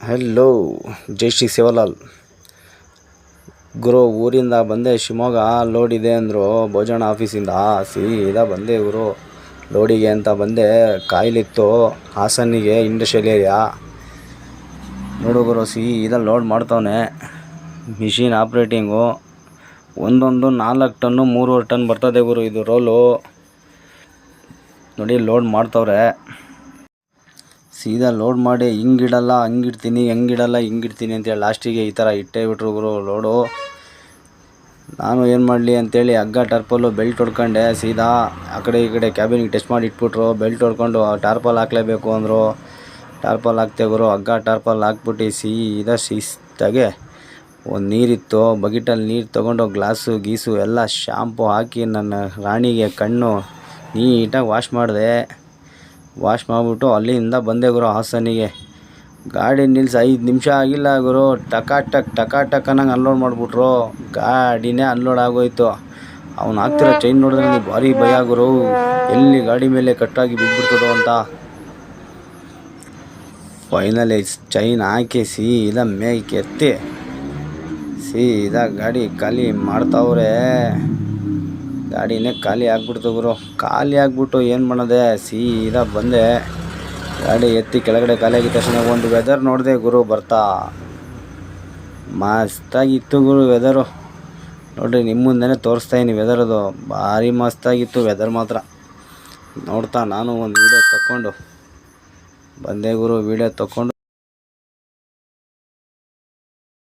Hello, ಜೈ ಶ್ರೀ ಸೇವಾಲಾಲ್ ಗುರು. ಊರಿಂದ ಬಂದೆ, Shivamogga load ಇದೆ ಅಂದರು ಭೋಜನ ಆಫೀಸಿಂದ. ಸೀದಾ ಬಂದೆ ಗುರು, ಲೋಡಿಗೆ ಅಂತ ಬಂದೆ. ಕಾಯಿಲಿತ್ತು ಹಾಸನಿಗೆ, ಇಂಡಸ್ಟ್ರಿಯಲ್ ಏರಿಯಾ. ನೋಡು ಗುರು, ಸೀದಾ ಲೋಡ್ ಮಾಡ್ತವನೆ. Machine operating. ಒಂದೊಂದು 4 ಟನ್ನು 3.5 ಟನ್ ಬರ್ತದೆ ಗುರು ಇದು ರೋಲು. ನೋಡಿ ಲೋಡ್ ಮಾಡ್ತವ್ರೆ. ಸೀದಾ ಲೋಡ್ ಮಾಡಿ ಹಿಂಗಿಡಲ್ಲ ಹಂಗಿಡ್ತೀನಿ, ಹೆಂಗಿಡಲ್ಲ ಹಿಂಗಿಡ್ತೀನಿ ಅಂತೇಳಿ ಲಾಸ್ಟಿಗೆ ಈ ಥರ ಇಟ್ಟೇ ಬಿಟ್ರು ಗುರು ಲೋಡು. ನಾನು ಏನು ಮಾಡಲಿ ಅಂತೇಳಿ ಹಗ್ಗ ಟಾರ್ಪಲ್ಲು ಬೆಲ್ಟ್ ಹೊಡ್ಕೊಂಡೆ. ಸೀದಾ ಆ ಕಡೆ ಈ ಕಡೆ ಕ್ಯಾಬಿನಿಗೆ ಟೆಸ್ಟ್ ಮಾಡಿ ಇಟ್ಬಿಟ್ರು. ಬೆಲ್ಟ್ ಹೊಡ್ಕೊಂಡು ಟಾರ್ಪಲ್ ಹಾಕಲೇಬೇಕು ಅಂದರು. ಟಾರ್ಪಲ್ ಹಾಕ್ತೆ ಗುರು. ಹಗ್ಗ ಟಾರ್ಪಲ್ ಹಾಕ್ಬಿಟ್ಟು ಸೀದಾ ಶಿಸ್ತಾಗೆ ಒಂದು ನೀರಿತ್ತು, ಬಕೆಟಲ್ಲಿ ನೀರು ತೊಗೊಂಡು ಗ್ಲಾಸು ಗೀಸು ಎಲ್ಲ ಶಾಂಪು ಹಾಕಿ ನನ್ನ ರಾಣಿಗೆ ಕಣ್ಣು ನೀಟಾಗಿ ವಾಶ್ ಮಾಡಿದೆ. ವಾಶ್ ಮಾಡಿಬಿಟ್ಟು ಅಲ್ಲಿಂದ ಬಂದೆ ಗುರು ಹಾಸನಿಗೆ. ಗಾಡಿ ನಿಲ್ಲಿಸಿ 5 ನಿಮಿಷ ಆಗಿಲ್ಲ ಗುರು, ಟಕ ಅನ್ನಂಗೆ ಅನ್ಲೋಡ್ ಮಾಡಿಬಿಟ್ರು. ಗಾಡಿನೇ ಅನ್ಲೋಡ್ ಆಗೋಯ್ತು. ಅವ್ನು ಹಾಕ್ತಿರೋ ಚೈನ್ ನೋಡಿದ್ರೆ ನನಗೆ ಭಾರಿ ಭಯ ಗುರು, ಎಲ್ಲಿ ಗಾಡಿ ಮೇಲೆ ಕಟ್ಟಾಗಿ ಬಿದ್ದುಬಿಡ್ತದೋ ಅಂತ. ಫೈನಲಿ ಚೈನ್ ಹಾಕಿ ಸೀದಾ ಮೇಯ್ಕೆ ಎತ್ತಿ ಸೀದಾ ಗಾಡಿ ಖಾಲಿ ಮಾಡ್ತಾವ್ರೆ. ಗಾಡಿನೇ ಖಾಲಿ ಆಗ್ಬಿಡ್ತು ಗುರು. ಖಾಲಿ ಆಗ್ಬಿಟ್ಟು ಏನು ಮಾಡೋದೆ, ಸೀದಾ ಬಂದೆ. ಗಾಡಿ ಎತ್ತಿ ಕೆಳಗಡೆ ಖಾಲಿ ಆಗಿದ ತಕ್ಷಣ ಒಂದು ವೆದರ್ ನೋಡಿದೆ ಗುರು ಬರ್ತಾ. ಮಸ್ತಾಗಿತ್ತು ಗುರು ವೆದರು. ನೋಡಿರಿ, ನಿಮ್ಮ ಮುಂದೆನೇ ತೋರಿಸ್ತಾಯಿನಿ ವೆದರದು. ಭಾರಿ ಮಸ್ತಾಗಿತ್ತು ವೆದರ್ ಮಾತ್ರ. ನೋಡ್ತಾ ನಾನು ಒಂದು ವೀಡಿಯೋ ತಗೊಂಡು ಬಂದೆ ಗುರು. ವೀಡಿಯೋ ತಗೊಂಡು